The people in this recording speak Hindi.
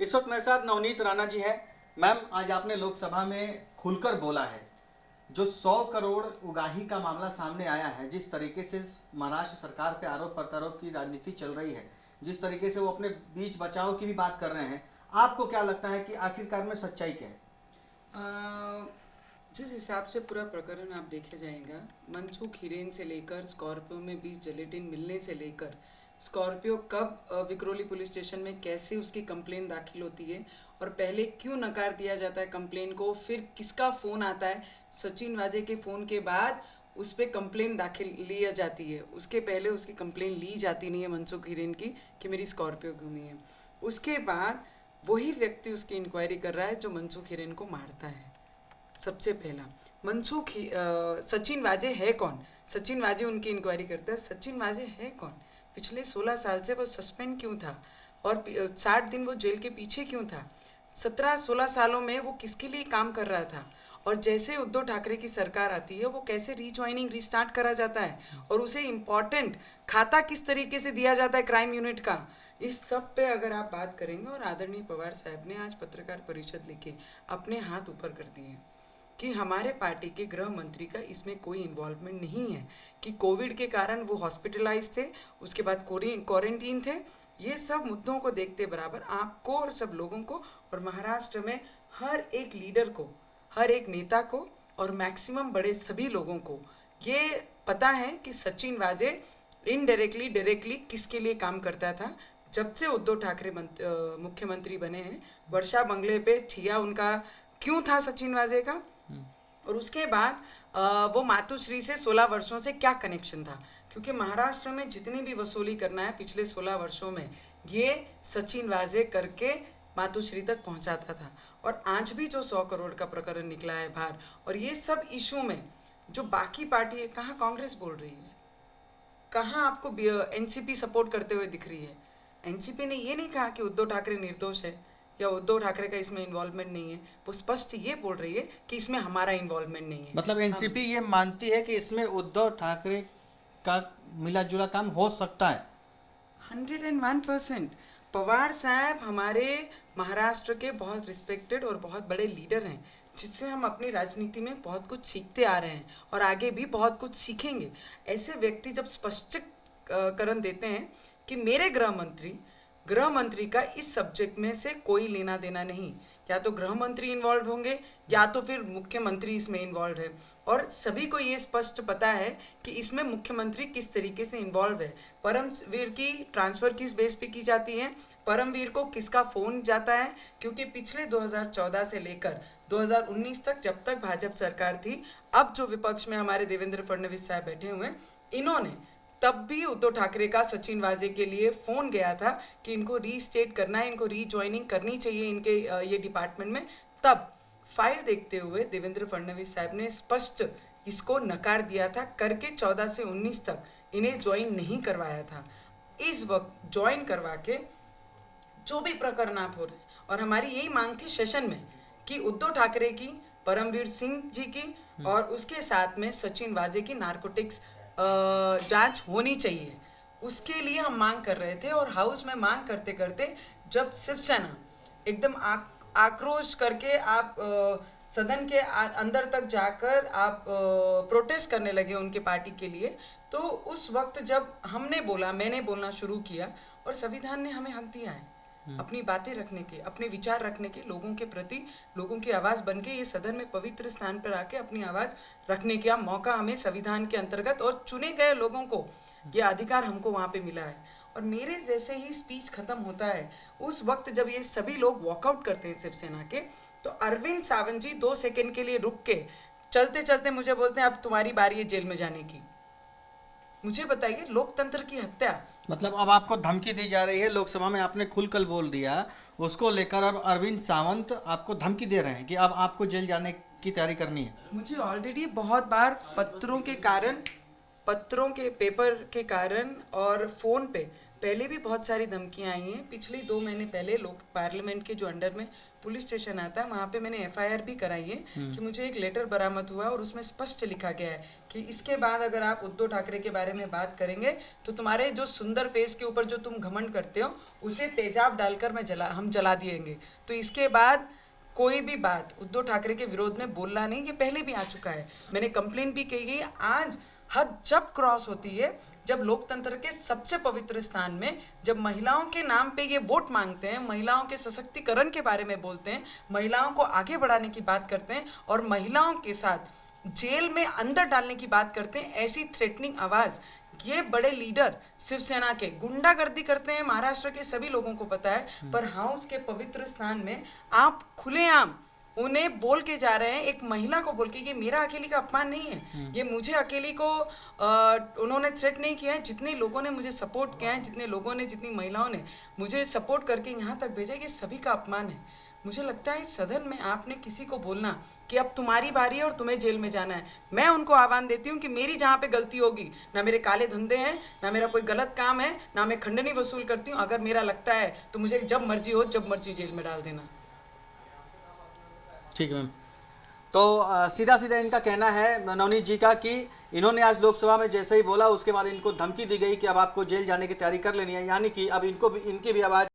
इस वक्त मेरे साथ नवनीत राणा जी है। मैम, आज आपने लोकसभा में खुलकर बोला है, जो 100 करोड़ उगाही का मामला सामने आया है, जिस तरीके से महाराष्ट्र सरकार पे आरोप प्रत्यारोप की राजनीति चल रही है, जिस तरीके से वो अपने बीच बचाव की भी बात कर रहे हैं, आपको क्या लगता है कि आखिरकार में सच्चाई क्या है? जिस हिसाब से पूरा प्रकरण आप देखे जाएगा, मनसुख हिरेन से लेकर स्कॉर्पियो में बीच जिलेटिन मिलने से लेकर स्कॉर्पियो कब विक्रोली पुलिस स्टेशन में कैसे उसकी कंप्लेन दाखिल होती है और पहले क्यों नकार दिया जाता है कंप्लेन को, फिर किसका फ़ोन आता है, सचिन वाजे के फ़ोन के बाद उस पर कंप्लेन दाखिल लिया जाती है, उसके पहले उसकी कंप्लेन ली जाती नहीं है मनसुख हिरेन की कि मेरी स्कॉर्पियो घूमी है। उसके बाद वही व्यक्ति उसकी इंक्वायरी कर रहा है जो मनसुख हिरेन को मारता है। सबसे पहला सचिन वाजे है कौन? सचिन वाजे उनकी इंक्वायरी करता है, सचिन वाजे है कौन? पिछले 16 साल से वो सस्पेंड क्यों था और 60 दिन वो जेल के पीछे क्यों था? 17-16 सालों में वो किसके लिए काम कर रहा था? और जैसे उद्धव ठाकरे की सरकार आती है वो कैसे रीज्वाइनिंग रिस्टार्ट करा जाता है और उसे इम्पॉर्टेंट खाता किस तरीके से दिया जाता है क्राइम यूनिट का, इस सब पे अगर आप बात करेंगे। और आदरणीय पवार साहब ने आज पत्रकार परिषद लेके अपने हाथ ऊपर कर दिए कि हमारे पार्टी के गृह मंत्री का इसमें कोई इन्वॉल्वमेंट नहीं है, कि कोविड के कारण वो हॉस्पिटलाइज थे, उसके बाद क्वारंटीन थे। ये सब मुद्दों को देखते बराबर आपको और सब लोगों को और महाराष्ट्र में हर एक लीडर को, हर एक नेता को और मैक्सिमम बड़े सभी लोगों को ये पता है कि सचिन वाजे इनडायरेक्टली डायरेक्टली किसके लिए काम करता था। जब से उद्धव ठाकरे मुख्यमंत्री बने हैं, वर्षा बंगले पे ठिया उनका क्यों था सचिन वाजे का, और उसके बाद वो मातुश्री से 16 वर्षों से क्या कनेक्शन था, क्योंकि महाराष्ट्र में जितनी भी वसूली करना है पिछले 16 वर्षों में ये सचिन वाजे करके मातुश्री तक पहुंचाता था। और आज भी जो 100 करोड़ का प्रकरण निकला है बाहर, और ये सब इशू में जो बाकी पार्टी है, कहाँ कांग्रेस बोल रही है, कहाँ आपको एनसीपी सपोर्ट करते हुए दिख रही है? एनसीपी ने ये नहीं कहा कि उद्धव ठाकरे निर्दोष है या उद्धव ठाकरे का इसमें इन्वॉल्वमेंट नहीं है, वो स्पष्ट ये बोल रही है कि इसमें हमारा इन्वॉल्वमेंट नहीं है। मतलब एनसीपी ये मानती है कि इसमें उद्धव ठाकरे का मिला जुला काम हो सकता है। 101%। पवार साहब हमारे महाराष्ट्र के बहुत रिस्पेक्टेड और बहुत बड़े लीडर हैं, जिससे हम अपनी राजनीति में बहुत कुछ सीखते आ रहे हैं और आगे भी बहुत कुछ सीखेंगे। ऐसे व्यक्ति जब स्पष्टीकरण देते हैं कि मेरे गृह मंत्री का इस सब्जेक्ट में से कोई लेना देना नहीं, या तो गृह मंत्री इन्वॉल्व होंगे या तो फिर मुख्यमंत्री इसमें इन्वॉल्व है, और सभी को ये स्पष्ट पता है कि इसमें मुख्यमंत्री किस तरीके से इन्वॉल्व है। परमवीर की ट्रांसफ़र किस बेस पे की जाती है, परमवीर को किसका फ़ोन जाता है, क्योंकि पिछले 2014 से लेकर 2019 तक जब तक भाजपा सरकार थी, अब जो विपक्ष में हमारे देवेंद्र फडणवीस साहब बैठे हुए हैं, इन्होंने तब भी उद्धव ठाकरे का सचिन वाजे के लिए फ़ोन गया था कि इनको रीस्टेट करना है, इनको रीज्वाइनिंग करनी चाहिए इनके ये डिपार्टमेंट में। तब फाइल देखते हुए देवेंद्र फडणवीस साहब ने स्पष्ट इसको नकार दिया था, करके 14 से 19 तक इन्हें ज्वाइन नहीं करवाया था। इस वक्त ज्वाइन करवा के जो भी प्रकरण आप हो रहे, और हमारी यही मांग थी सेशन में कि उद्धव ठाकरे की, परमवीर सिंह जी की और उसके साथ में सचिन वाजे की नारकोटिक्स जांच होनी चाहिए। उसके लिए हम मांग कर रहे थे, और हाउस में मांग करते करते जब शिवसेना एकदम आक्रोश करके आप सदन के अंदर तक जाकर आप प्रोटेस्ट करने लगे उनके पार्टी के लिए, तो उस वक्त जब मैंने बोलना शुरू किया, और संविधान ने हमें हक दिया है अपनी बातें रखने के, अपने विचार रखने के, लोगों के प्रति लोगों की आवाज़ बन के ये सदन में पवित्र स्थान पर आके अपनी आवाज़ रखने का मौका हमें संविधान के अंतर्गत और चुने गए लोगों को ये अधिकार हमको वहाँ पे मिला है। और मेरे जैसे ही स्पीच खत्म होता है, उस वक्त जब ये सभी लोग वॉकआउट करते हैं शिवसेना के, तो अरविंद सावंत जी 2 सेकेंड के लिए रुक के चलते चलते मुझे बोलते हैं अब तुम्हारी बारी है जेल में जाने की। मुझे बताइए, लोकतंत्र की हत्या। मतलब अब आपको धमकी दी जा रही है, लोकसभा में आपने खुलकर बोल दिया उसको लेकर, अब अरविंद सावंत आपको धमकी दे रहे हैं कि अब आपको जेल जाने की तैयारी करनी है। मुझे ऑलरेडी बहुत बार पत्रों के कारण, पेपर के कारण और फ़ोन पे पहले भी बहुत सारी धमकियां आई हैं। पिछले 2 महीने पहले लोक पार्लियामेंट के जो अंडर में पुलिस स्टेशन आता है वहाँ पे मैंने एफआईआर भी कराई है कि मुझे एक लेटर बरामद हुआ और उसमें स्पष्ट लिखा गया है कि इसके बाद अगर आप उद्धव ठाकरे के बारे में बात करेंगे तो तुम्हारे जो सुंदर फेस के ऊपर जो तुम घमंड करते हो उसे तेजाब डालकर हम जला दिएंगे। तो इसके बाद कोई भी बात उद्धव ठाकरे के विरोध में बोलना नहीं, ये पहले भी आ चुका है। मैंने कंप्लेन भी की गई। आज हद जब क्रॉस होती है, जब लोकतंत्र के सबसे पवित्र स्थान में जब महिलाओं के नाम पे ये वोट मांगते हैं, महिलाओं के सशक्तिकरण के बारे में बोलते हैं, महिलाओं को आगे बढ़ाने की बात करते हैं और महिलाओं के साथ जेल में अंदर डालने की बात करते हैं, ऐसी थ्रेटनिंग आवाज़ ये बड़े लीडर शिवसेना के गुंडागर्दी करते हैं, महाराष्ट्र के सभी लोगों को पता है। पर हाउस के पवित्र स्थान में आप खुलेआम उन्हें बोल के जा रहे हैं, एक महिला को बोल के, ये मेरा अकेली का अपमान नहीं है, ये मुझे अकेली को उन्होंने थ्रेट नहीं किया है। जितने लोगों ने मुझे सपोर्ट किया है, जितने लोगों ने, जितनी महिलाओं ने मुझे सपोर्ट करके यहाँ तक भेजा, ये सभी का अपमान है। मुझे लगता है इस सदन में आपने किसी को बोलना कि अब तुम्हारी बारी है और तुम्हें जेल में जाना है, मैं उनको आह्वान देती हूँ कि मेरी जहाँ पे गलती होगी, ना मेरे काले धंधे हैं, ना मेरा कोई गलत काम है, ना मैं खंडनी वसूल करती हूँ, अगर मेरा लगता है तो मुझे जब मर्जी हो, जब मर्जी जेल में डाल देना। ठीक है मैम। तो सीधा सीधा इनका कहना है नवनीत जी का कि इन्होंने आज लोकसभा में जैसे ही बोला उसके बाद इनको धमकी दी गई कि अब आपको जेल जाने की तैयारी कर लेनी है, यानी कि अब इनको भी, इनकी भी आवाज़